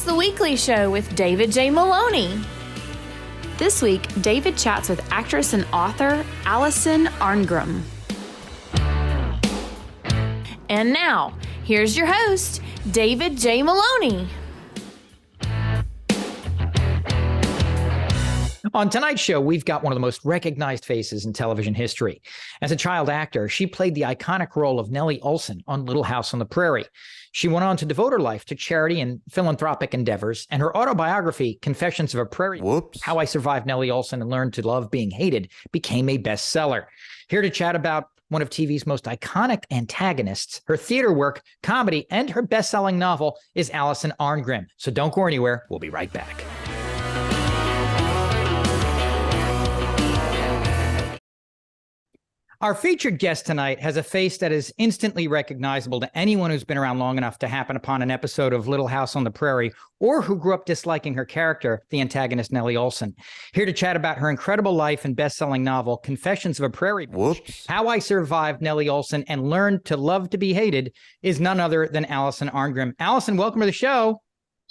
the weekly show with David J. Maloney. This week, David chats with actress and author Alison Arngrim. And now, here's your host, David J. Maloney. On tonight's show, we've got one of the most recognized faces in television history. As a child actor, she played the iconic role of Nellie Oleson on Little House on the Prairie. She went on to devote her life to charity and philanthropic endeavors, and her autobiography, Confessions of a Prairie B, How I Survived Nellie Oleson and Learned to Love Being Hated, became a bestseller. Here to chat about one of TV's most iconic antagonists, her theater work, comedy, and her best-selling novel is Alison Arngrim. So don't go anywhere. We'll be right back. Our featured guest tonight has a face that is instantly recognizable to anyone who's been around long enough to happen upon an episode of Little House on the Prairie or who grew up disliking her character, the antagonist Nellie Oleson. Here to chat about her incredible life and best-selling novel, Confessions of a Prairie B, How I Survived Nellie Oleson and Learned to Love to Be Hated, is none other than Alison Arngrim. Alison, welcome to the show.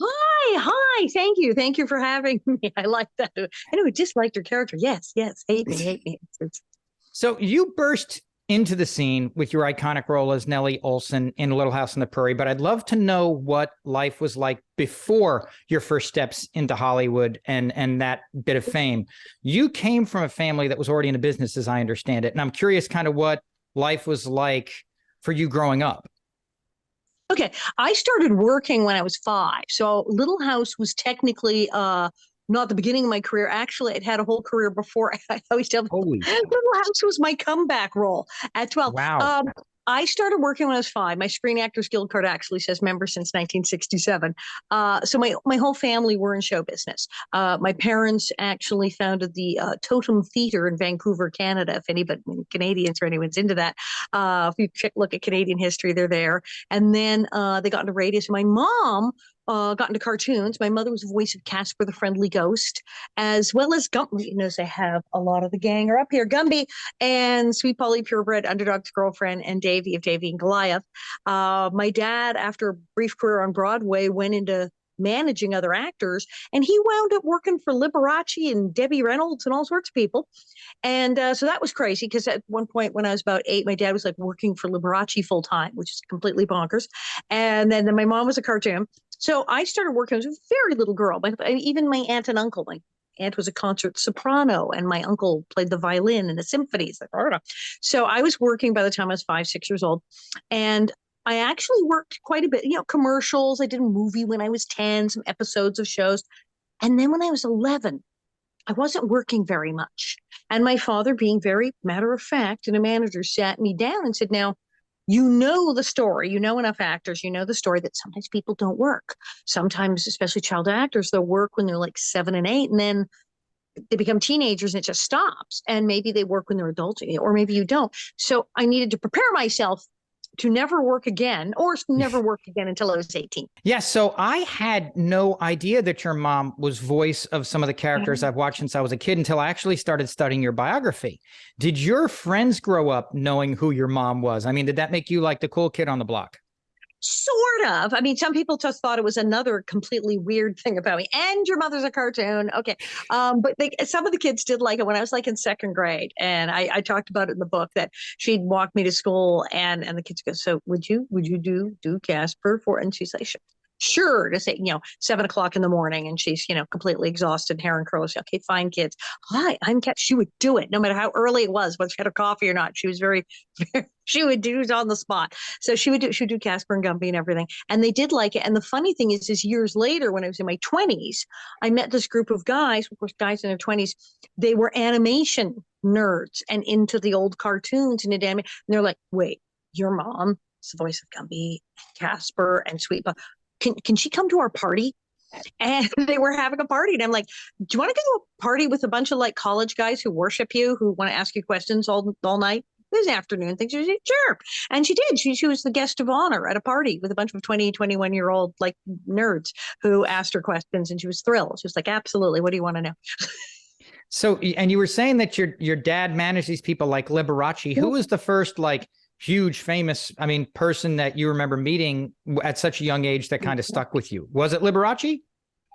Hi. Thank you. Thank you for having me. I like that. I know, disliked her character. Yes. Hate me. So you burst into the scene with your iconic role as Nellie Oleson in Little House on the Prairie, but I'd love to know what life was like before your first steps into Hollywood and that bit of fame. You came from a family that was already in a business, as I understand it, and I'm curious kind of what life was like for you growing up. Okay. I started working when I was 5. So Little House was technically not the beginning of my career. Actually, it had a whole career before. I always tell people Little House was my comeback role at 12. Wow. I started working when I was 5. My Screen Actors Guild card actually says member since 1967. So my whole family were in show business. My parents actually founded the Totem Theatre in Vancouver, Canada. If anybody, Canadians or anyone's into that, if you look at Canadian history, they're there. And then they got into radio. So my mom got into cartoons. My mother was the voice of Casper the Friendly Ghost, as well as Gumby. You know, they have a lot of the gang are up here. Gumby and Sweet Polly Purebred, Underdog's Girlfriend, and Davy of Davy and Goliath. My dad, after a brief career on Broadway, went into managing other actors, and he wound up working for Liberace and Debbie Reynolds and all sorts of people. And so that was crazy, because at one point when I was about 8, my dad was like working for Liberace full time, which is completely bonkers. And then my mom was a cartoon. So I started working as a very little girl. Even my aunt and uncle, my aunt was a concert soprano, and my uncle played the violin in the symphonies. So I was working by the time I was 5, 6 years old. And I actually worked quite a bit, commercials. I did a movie when I was 10, some episodes of shows. And then when I was 11, I wasn't working very much. And my father, being very matter of fact and a manager, sat me down and said, now, you know the story, enough actors, the story that sometimes people don't work. Sometimes, especially child actors, they'll work when they're like 7 and 8, and then they become teenagers and it just stops. And maybe they work when they're adults, or maybe you don't. So I needed to prepare myself to never work again, or never work again until I was 18. Yes. So I had no idea that your mom was voice of some of the characters I've watched since I was a kid, until I actually started studying your biography. Did your friends grow up knowing who your mom was? I mean, did that make you like the cool kid on the block? Sort of. I mean, some people just thought it was another completely weird thing about me. And your mother's a cartoon. Okay. But some of the kids did like it when I was like in 2nd grade. And I talked about it in the book, that she'd walk me to school and the kids go, so would you do Casper for, and she's like, sure, to say, 7 o'clock in the morning, and she's, completely exhausted, hair and curls. Okay, fine, kids. Hi, I'm Cat. She would do it no matter how early it was, whether she had her coffee or not. She was she would do it on the spot. So she would do Casper and Gumby and everything. And they did like it. And the funny thing is years later, when I was in my 20s, I met this group of guys, of course, guys in their 20s. They were animation nerds and into the old cartoons and into anime. And they're like, wait, your mom is the voice of Gumby, Casper, and Sweet Polly. Can she come to our party? And they were having a party. And I'm like, do you want to go to a party with a bunch of like college guys who worship you, who want to ask you questions all night? This afternoon. Things. She said, sure. And she did. She was the guest of honor at a party with a bunch of 20, 21-year-old like nerds who asked her questions, and she was thrilled. She was like, absolutely. What do you want to know? So, and you were saying that your dad managed these people like Liberace. Who was the first like huge, famous, person that you remember meeting at such a young age that kind of stuck with you? Was it Liberace?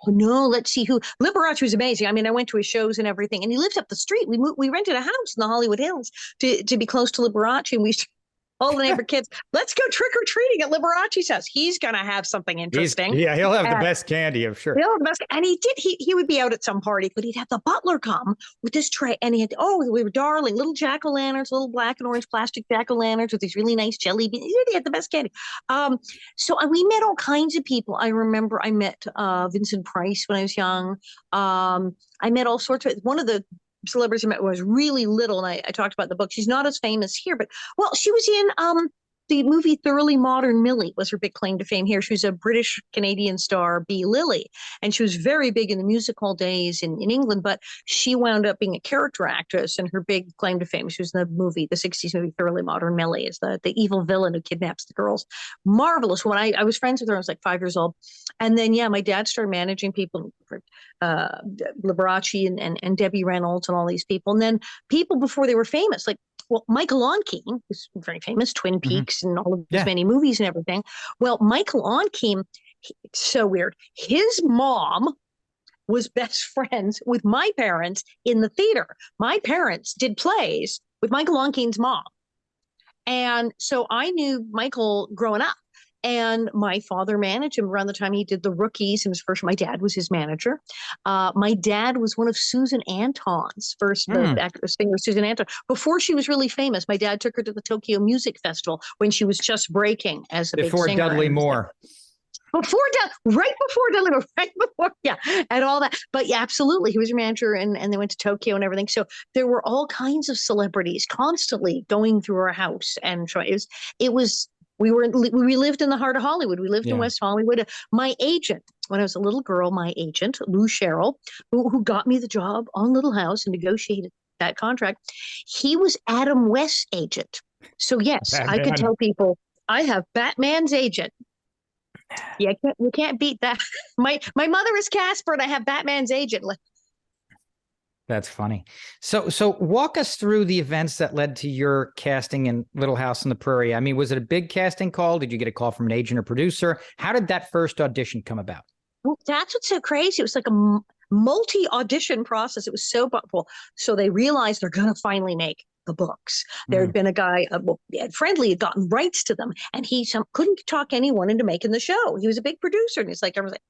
Oh, no, let's see who. Liberace was amazing. I mean, I went to his shows and everything, and he lived up the street. We rented a house in the Hollywood Hills to be close to Liberace, and we all the neighbor kids, let's go trick or treating at Liberace's house. He's going to have something interesting. He'll have the best candy, I'm sure. He'll have the best, and he would be out at some party, but he'd have the butler come with this tray, and we were darling little jack-o'-lanterns, little black and orange plastic jack-o'-lanterns with these really nice jelly beans. He had the best candy. So we met all kinds of people. I remember I met Vincent Price when I was young. I met all sorts of, one of the celebrities I met was really little, and I talked about the book. She's not as famous here, but she was in the movie Thoroughly Modern Millie was her big claim to fame here. She was a British Canadian star, B. Lilly, and she was very big in the music hall days in England, but she wound up being a character actress, and her big claim to fame, she was in the 60s movie Thoroughly Modern Millie, is the evil villain who kidnaps the girls. Marvelous. When I was friends with her, I was like 5 years old. And then, my dad started managing people for Liberace and Debbie Reynolds and all these people. And then people before they were famous, like, Michael Onkeem was very famous, Twin Peaks and all of his many movies and everything. Well, Michael Onkeem, so weird. His mom was best friends with my parents in the theater. My parents did plays with Michael Onkeem's mom. And so I knew Michael growing up. And my father managed him around the time he did The Rookies. And my dad was his manager. My dad was one of Susan Anton's first actress, singer Susan Anton. Before she was really famous, my dad took her to the Tokyo Music Festival when she was just breaking as a big singer. Before Dudley Moore. Right before Dudley Moore, and all that. But absolutely, he was your manager, and they went to Tokyo and everything. So there were all kinds of celebrities constantly going through our house, and so it was. We lived in the heart of Hollywood. We lived in West Hollywood. My agent, when I was a little girl, Lou Sherrill, who got me the job on Little House and negotiated that contract, he was Adam West's agent. So yes, Batman. I could tell people I have Batman's agent. Yeah, you can't beat that. My mother is Casper, and I have Batman's agent. That's funny. So walk us through the events that led to your casting in Little House on the Prairie. I mean, was it a big casting call? Did you get a call from an agent or producer? How did that first audition come about? Well, that's what's so crazy. It was like a multi-audition process. It was so thoughtful. So they realized they're going to finally make the books. There had been a guy, Friendly had gotten rights to them, and he couldn't talk anyone into making the show. He was a big producer, and I was like,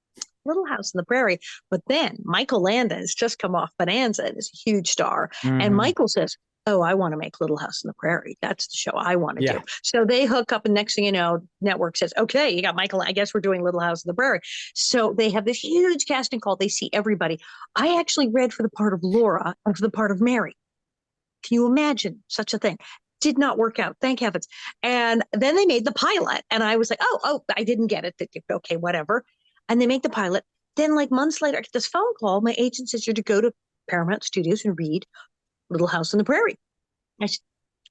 Little House on the Prairie. But then Michael Landon has just come off Bonanza and is a huge star. And Michael says, I want to make Little House on the Prairie. That's the show I want to do. So they hook up, and next thing you know, network says, okay, you got Michael. I guess we're doing Little House on the Prairie. So they have this huge casting call. They see everybody. I actually read for the part of Laura and for the part of Mary. Can you imagine such a thing? Did not work out, thank heavens. And then they made the pilot, and I was like, I didn't get it. Okay, whatever. And they make the pilot. Then, like months later, I get this phone call. My agent says you're to go to Paramount Studios and read Little House on the Prairie. I said,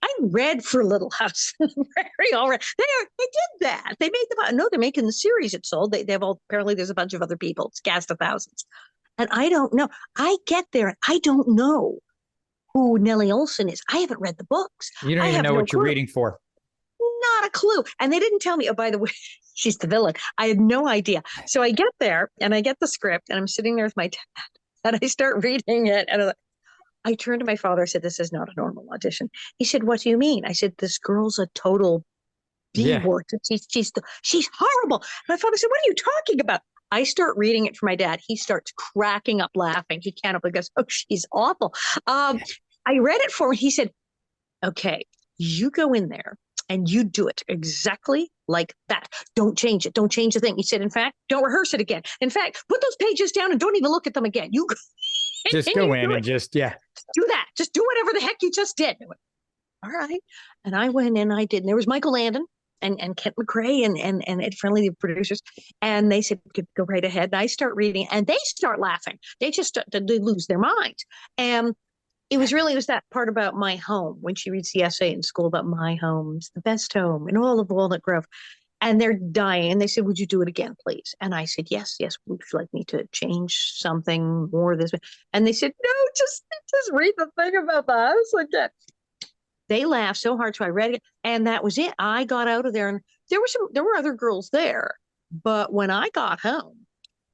I read for Little House on the Prairie already. They did that. They made they're making the series. It's sold. They have apparently there's a bunch of other people. It's cast of thousands. And I don't know. I get there and I don't know who Nellie Oleson is. I haven't read the books. You don't even know what you're reading for. Not a clue. And they didn't tell me, by the way, she's the villain. I had no idea. So I get there and I get the script, and I'm sitting there with my dad, and I start reading it. And I turned to my father. I said, this is not a normal audition. He said, what do you mean? I said, this girl's a total B-word. She's horrible. My father said, what are you talking about? I start reading it for my dad. He starts cracking up laughing. He can't help it. He goes, she's awful. I read it for him. He said, okay, you go in there and you do it exactly like that. Don't change it. Don't change the thing. He said, in fact, don't rehearse it again. In fact, put those pages down and don't even look at them again. You just go in and just do that. Just do whatever the heck you just did. I went, all right. And I went and I did. And there was Michael Landon and Kent McRae and Ed Friendly, the producers. And they said, go right ahead. And I start reading and they start laughing. They lose their minds. And it was that part about my home when she reads the essay in school about my home's the best home in all of Walnut Grove. And they're dying. And they said, would you do it again, please? And I said, yes. Would you like me to change something more this way? And they said, no, just read the thing about the house again. They laughed so hard. So I read it. And that was it. I got out of there, and there were other girls there. But when I got home,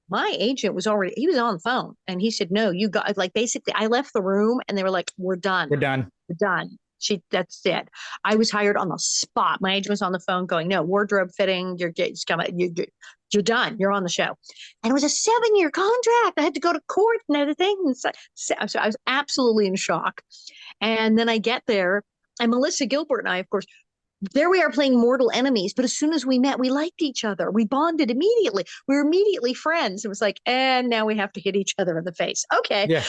my agent he was on the phone and he said, no, you got, like, basically I left the room and they were like, we're done. We're done. We're done. That's it. I was hired on the spot. My agent was on the phone going, no, wardrobe fitting. You're done. You're on the show. And it was a 7-year contract. I had to go to court and everything. And so I was absolutely in shock. And then I get there and Melissa Gilbert and I, of course, there we are playing mortal enemies. But as soon as we met, we liked each other. We bonded immediately. We were immediately friends. It was like, and now we have to hit each other in the face. Okay. Yeah.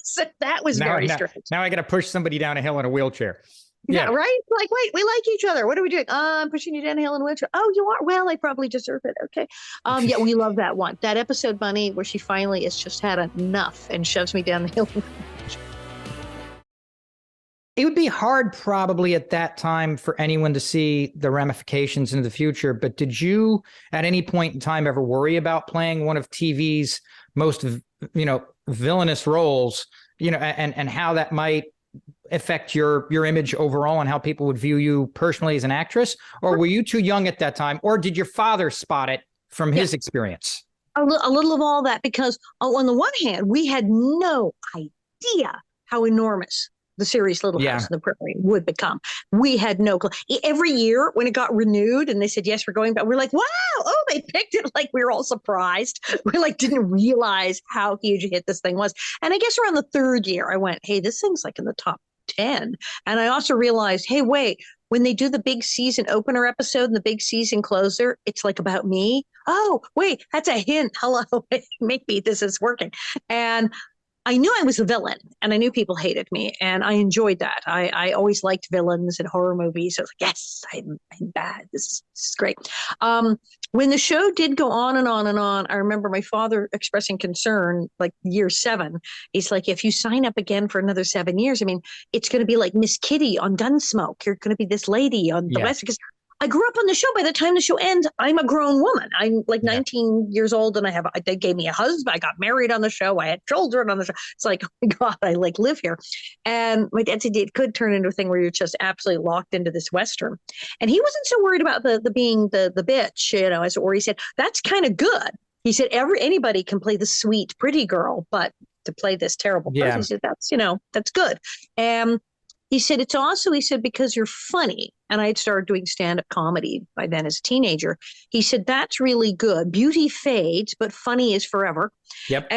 So that was very strange. Now I got to push somebody down a hill in a wheelchair. Yeah, right? Like, wait, we like each other. What are we doing? I'm pushing you down a hill in a wheelchair. Oh, you are? Well, I probably deserve it. Okay. Yeah, we love that one. That episode, Bunny, where she finally has just had enough and shoves me down the hill. It would be hard probably at that time for anyone to see the ramifications into the future. But did you at any point in time ever worry about playing one of TV's most, villainous roles, and how that might affect your image overall and how people would view you personally as an actress? Or were you too young at that time? Or did your father spot it from his experience? A little of all that, because on the one hand, we had no idea how enormous the series Little House on the Prairie would become. We had no clue. Every year when it got renewed and they said, yes, we're going back, we're like, wow, oh, they picked it. Like, we were all surprised. We didn't realize how huge a hit this thing was. And I guess around the third year, I went, hey, this thing's like in the top 10. And I also realized, hey, wait, when they do the big season opener episode and the big season closer, it's like about me. Oh, wait, that's a hint. Hello, maybe this is working. And I knew I was a villain and I knew people hated me and I enjoyed that. I always liked villains in horror movies. So I was like, yes, I'm bad. This is great. When the show did go on and on and on, I remember my father expressing concern, like year 7. He's like, if you sign up again for another 7 years, I mean, it's going to be like Miss Kitty on Gunsmoke. You're going to be this lady on the West. Because I grew up on the show. By the time the show ends, I'm a grown woman. I'm like 19 years old and they gave me a husband. I got married on the show. I had children on the show. It's like, oh my God, I live here. And my dad said it could turn into a thing where you're just absolutely locked into this Western. And he wasn't so worried about the being the bitch, or he said, that's kind of good. He said, anybody can play the sweet, pretty girl, but to play this terrible person, he said, that's good. And he said, it's also, because you're funny. And I had started doing stand-up comedy by then as a teenager. He said, that's really good. Beauty fades, but funny is forever. Yep.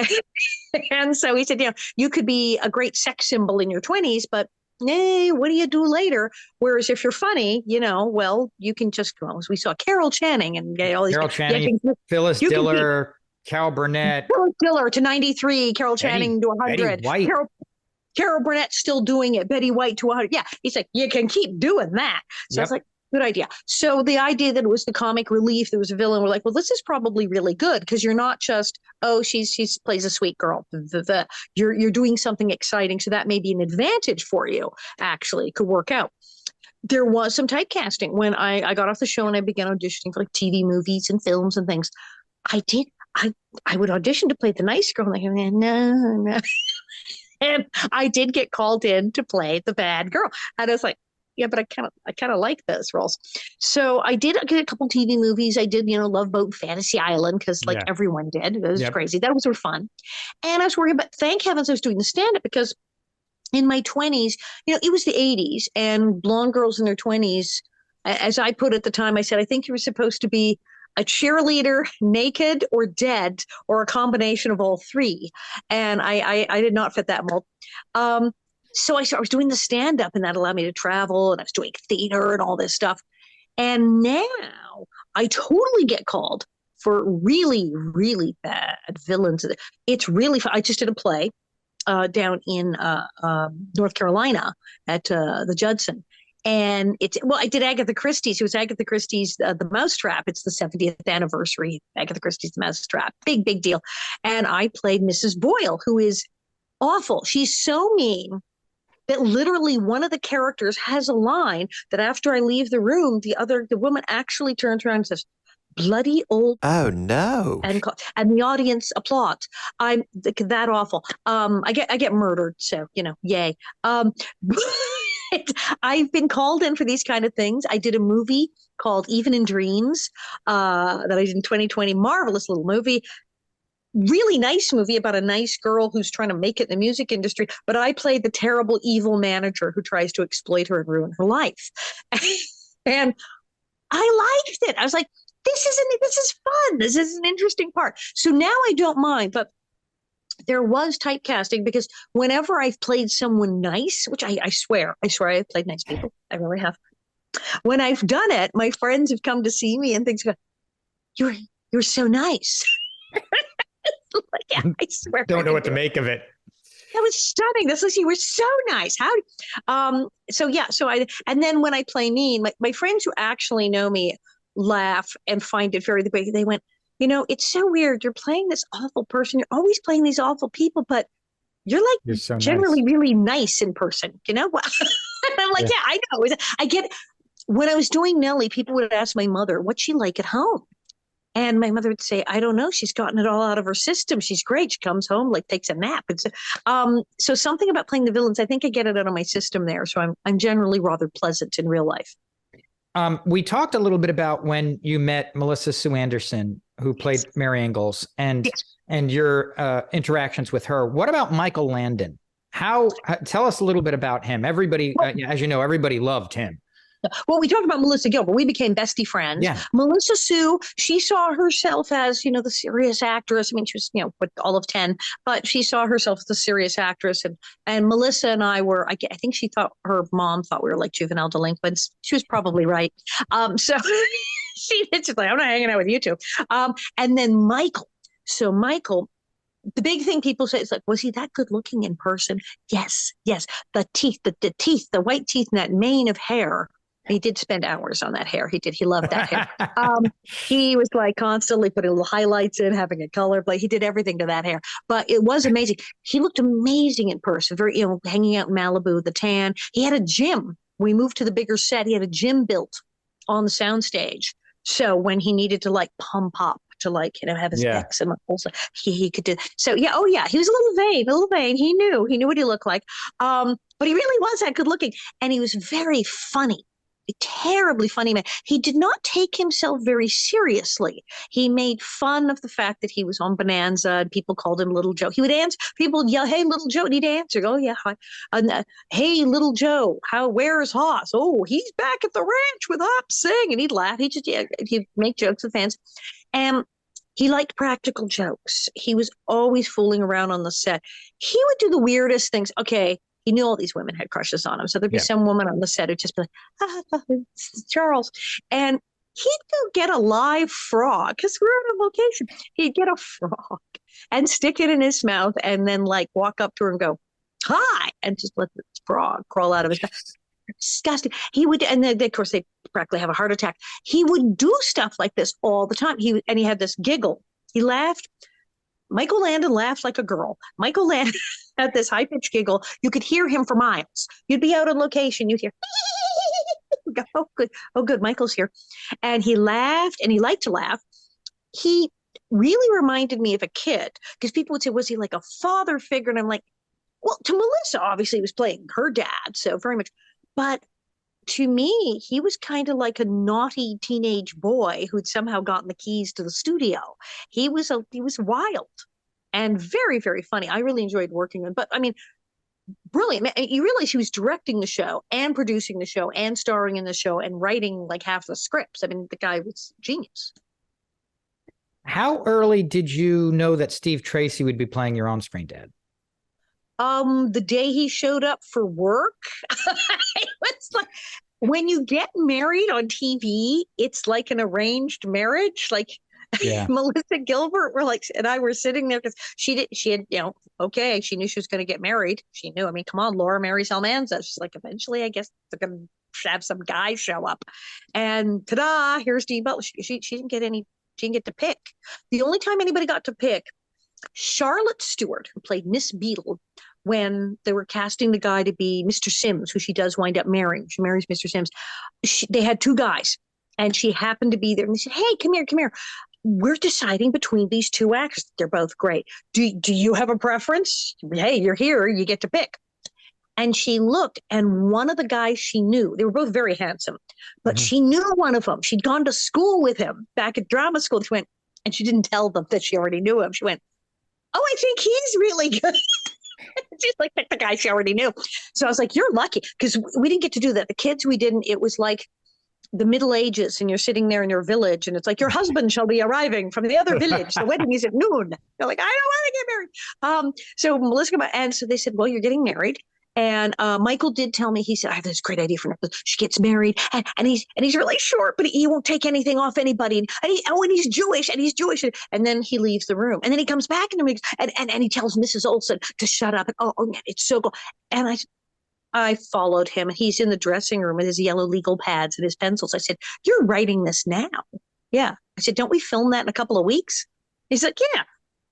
And so he said, you could be a great sex symbol in your 20s, but what do you do later? Whereas if you're funny, well, you can just go. As we saw Carol Channing and all these. Carol Channing, Phyllis Diller, Carol Burnett. Phyllis Diller to 93, Carol Channing to 100. Carol Burnett's still doing it. Betty White to 100. Yeah. He's like, you can keep doing that. So I was like, good idea. So the idea that it was the comic relief, there was a villain, we're like, well, this is probably really good because you're not just, oh, she's plays a sweet girl. You're doing something exciting. So that may be an advantage for you, actually. It could work out. There was some typecasting when I got off the show and I began auditioning for like TV movies and films and things. I would audition to play the nice girl. And I go, no. And I did get called in to play the bad girl. And I was like, yeah, but I kind of like those roles. So I did get a couple TV movies. I did, Love Boat, Fantasy Island, because everyone did. It was crazy. That was sort of fun. And I was working, but thank heavens I was doing the stand-up because in my 20s, it was the 80s and blonde girls in their 20s, as I put at the time, I said, I think you were supposed to be a cheerleader, naked or dead, or a combination of all three. And I did not fit that mold. So I was doing the stand-up and that allowed me to travel and I was doing theater and all this stuff. And now I totally get called for really, really bad villains. It's really fun. I just did a play down in North Carolina at the Judson. And I did Agatha Christie's. It was Agatha Christie's The Mousetrap. It's the 70th anniversary. Agatha Christie's The Mousetrap. Big, big deal. And I played Mrs. Boyle, who is awful. She's so mean that literally one of the characters has a line that after I leave the room, the woman actually turns around and says, bloody old. Oh no. And the audience applauds. I'm that awful. I get murdered. So, yay. I've been called in for these kind of things. I did a movie called Even in Dreams that I did in 2020. Marvelous little movie. Really nice movie about a nice girl who's trying to make it in the music industry. But I played the terrible, evil manager who tries to exploit her and ruin her life. And I liked it. I was like, this is fun. This is an interesting part. So now I don't mind. But there was typecasting because whenever I've played someone nice, which I swear I've played nice people. I really have. When I've done it, my friends have come to see me and things go, you're so nice. Like, yeah, I swear. Don't know what to make of it. That was stunning. This was, you were so nice. And then when I play mean, my friends who actually know me laugh and find it very, they went, it's so weird. You're playing this awful person. You're always playing these awful people, but you're so generally nice. Really nice in person, And I'm like, yeah, I know. I get it. When I was doing Nellie, people would ask my mother, what's she like at home? And my mother would say, I don't know. She's gotten it all out of her system. She's great. She comes home, takes a nap. So something about playing the villains, I think I get it out of my system there. So I'm generally rather pleasant in real life. We talked a little bit about when you met Melissa Sue Anderson, who played Mary Ingalls, and your interactions with her. What about Michael Landon? Tell us a little bit about him. Everybody, as you know, everybody loved him. Well, we talked about Melissa Gilbert. We became bestie friends. Yeah. Melissa Sue, she saw herself as, the serious actress. I mean, she was, all of 10, but she saw herself as the serious actress. And Melissa and I were, I think she thought, her mom thought we were like juvenile delinquents. She was probably right. So she's like, I'm not hanging out with you two. And then Michael. So Michael, the big thing people say is like, was he that good looking in person? Yes. The teeth, the white teeth and that mane of hair. He did spend hours on that hair. He did. He loved that hair. He was constantly putting little highlights in, having a color play. He did everything to that hair. But it was amazing. He looked amazing in person. Very, hanging out in Malibu, the tan. He had a gym. We moved to the bigger set. He had a gym built on the soundstage. So when he needed to pump up to have his pecs and muscles, he could do. So he was a little vain. He knew what he looked like. But he really was that good looking, and he was very funny. A terribly funny man. He did not take himself very seriously. He made fun of the fact that he was on Bonanza and people called him Little Joe. He would answer, people would yell, "Hey, Little Joe," and he'd answer, "Oh yeah, hi." "Hey, Little Joe, where's Hoss?" "Oh, he's back at the ranch with Hop Sing," and he'd laugh. He'd make jokes with fans, and he liked practical jokes. He was always fooling around on the set. He would do the weirdest things. Okay. He knew all these women had crushes on him. So there'd be some woman on the set who'd just be like, it's Charles. And he'd go get a live frog because we're on a location. He'd get a frog and stick it in his mouth and then walk up to her and go, "Hi," and just let the frog crawl out of his mouth. Disgusting. He would, and then of course they practically have a heart attack. He would do stuff like this all the time. He had this giggle. He laughed. Michael Landon laughed like a girl. Michael Landon had this high-pitched giggle. You could hear him for miles. You'd be out on location. You'd hear, oh, good. Oh, good. Michael's here. And he laughed, and he liked to laugh. He really reminded me of a kid, because people would say, was he like a father figure? And I'm like, well, to Melissa, obviously, he was playing her dad, so very much. But to me, he was kind of like a naughty teenage boy who'd somehow gotten the keys to the studio. He was wild and very, very funny. I really enjoyed working with him. But I mean, brilliant. You realize he was directing the show and producing the show and starring in the show and writing half the scripts. I mean, the guy was genius. How early did you know that Steve Tracy would be playing your on-screen dad? The day he showed up for work. It's like, when you get married on TV, it's like an arranged marriage. Melissa Gilbert and I were sitting there because she had, okay, she knew she was going to get married. She knew, I mean, come on, Laura marries Almanza. She's like, eventually, I guess they're going to have some guy show up. And ta-da, here's Steve Butler. She didn't get to pick. The only time anybody got to pick, Charlotte Stewart, who played Miss Beadle, when they were casting the guy to be Mr. Sims, who she does wind up marrying. She marries Mr. Sims. They had two guys, and she happened to be there. And they said, "Hey, come here. We're deciding between these two actors. They're both great. Do you have a preference? Hey, you're here. You get to pick." And she looked, and one of the guys she knew, they were both very handsome, but she knew one of them. She'd gone to school with him back at drama school. She went, and she didn't tell them that she already knew him. She went, oh, I think he's really good. She's like the guy she already knew. So I was like, you're lucky, because we didn't get to do that. The kids, we didn't. It was like the Middle Ages, and you're sitting there in your village, and it's like, your husband shall be arriving from the other village. The wedding is at noon. You're like, I don't want to get married. So Melissa, and so they said, well, you're getting married. And Michael did tell me, he said, I have this great idea for her. She gets married, and he's really short, but he won't take anything off anybody. And he's Jewish, and then he leaves the room. And then he comes back and he tells Mrs. Olson to shut up. And, oh man, it's so cool. And I followed him. He's in the dressing room with his yellow legal pads and his pencils. I said, you're writing this now? Yeah. I said, don't we film that in a couple of weeks? He's like, yeah.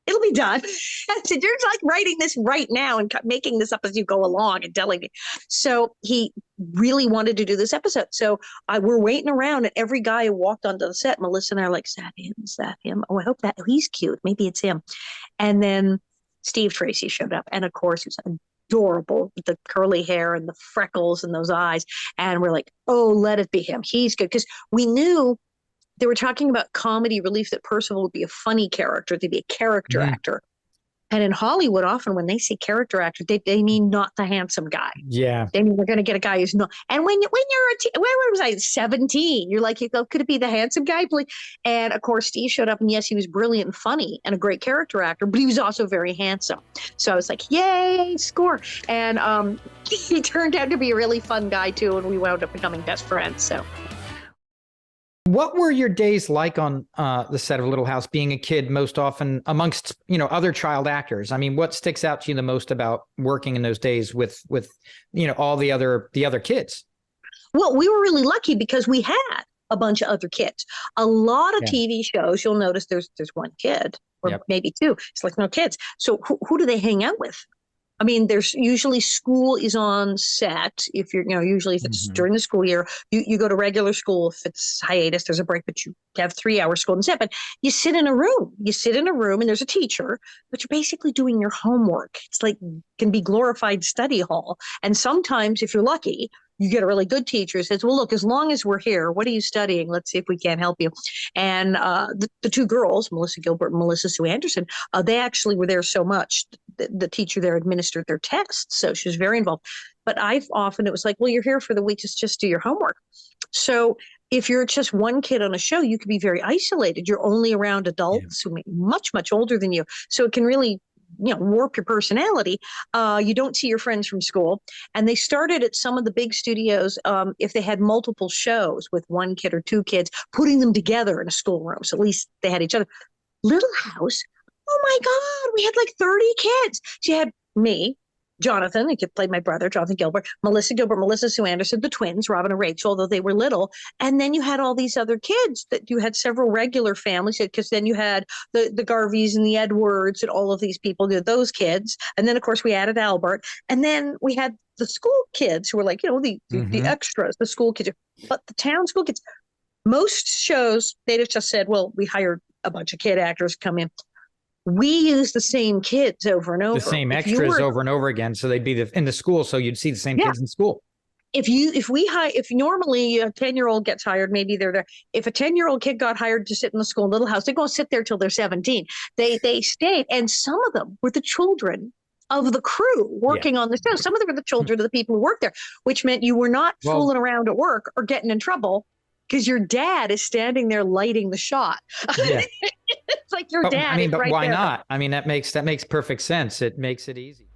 It'll be done. I said, you're like writing this right now and making this up as you go along and telling me. So he really wanted to do this episode. So we're waiting around, and every guy who walked onto the set, Melissa and I are like, is that him? Is that him? Oh, I hope that he's cute. Maybe it's him. And then Steve Tracy showed up. And of course, he was adorable with the curly hair and the freckles and those eyes. And we're like, oh, let it be him. He's good. Because we knew they were talking about comedy relief, that Percival would be a funny character. They'd be a character actor. And in Hollywood, often when they say character actor, they mean not the handsome guy. Yeah. They mean we're going to get a guy who's not. And when you're where was I, 17? You're like, could it be the handsome guy? And of course, Steve showed up, and yes, he was brilliant and funny and a great character actor, but he was also very handsome. So I was like, yay, score. And he turned out to be a really fun guy too, and we wound up becoming best friends. So. What were your days like on the set of Little House, being a kid, most often amongst, other child actors? I mean, what sticks out to you the most about working in those days with all the other kids? Well, we were really lucky because we had a bunch of other kids. A lot of TV shows, you'll notice there's one kid or maybe two. It's like no kids. So who do they hang out with? I mean, there's usually school is on set. If you're, usually if it's during the school year, you go to regular school. If it's hiatus, there's a break, but you have 3 hours school and set. But you sit in a room. And there's a teacher, but you're basically doing your homework. It's like can be glorified study hall. And sometimes, if you're lucky, you get a really good teacher who says, well, look, as long as we're here, what are you studying? Let's see if we can't help you. And the two girls, Melissa Gilbert and Melissa Sue Anderson, they actually were there so much. The teacher there administered their tests. So she was very involved. But it was like, well, you're here for the week, just do your homework. So if you're just one kid on a show, you can be very isolated. You're only around adults who are much, much older than you. So it can really warp your personality. You don't see your friends from school. And they started at some of the big studios, if they had multiple shows with one kid or two kids, putting them together in a schoolroom. So at least they had each other. Little House, oh my God, we had like 30 kids. She had me, Jonathan, who played my brother, Jonathan Gilbert, Melissa Gilbert, Melissa Sue Anderson, the twins, Robin and Rachel, although they were little. And then you had all these other kids that you had several regular families, because then you had the Garveys and the Edwards and all of these people, those kids. And then, of course, we added Albert. And then we had the school kids who were like, the extras, the school kids. But the town school kids, most shows, they just said, well, we hired a bunch of kid actors to come in. We use the same kids over and over. The same extras over and over again. So they'd be in the school. So you'd see the same kids in school. If normally a 10-year-old gets hired, maybe they're there. If a 10-year-old kid got hired to sit in the school Little House, they go sit there till they're 17. They stayed. And some of them were the children of the crew working on the show. Some of them were the children of the people who worked there, which meant you were not fooling around at work or getting in trouble, because your dad is standing there lighting the shot. Yeah. It's like your dad. But why there. not? I mean, that makes perfect sense. It makes it easy.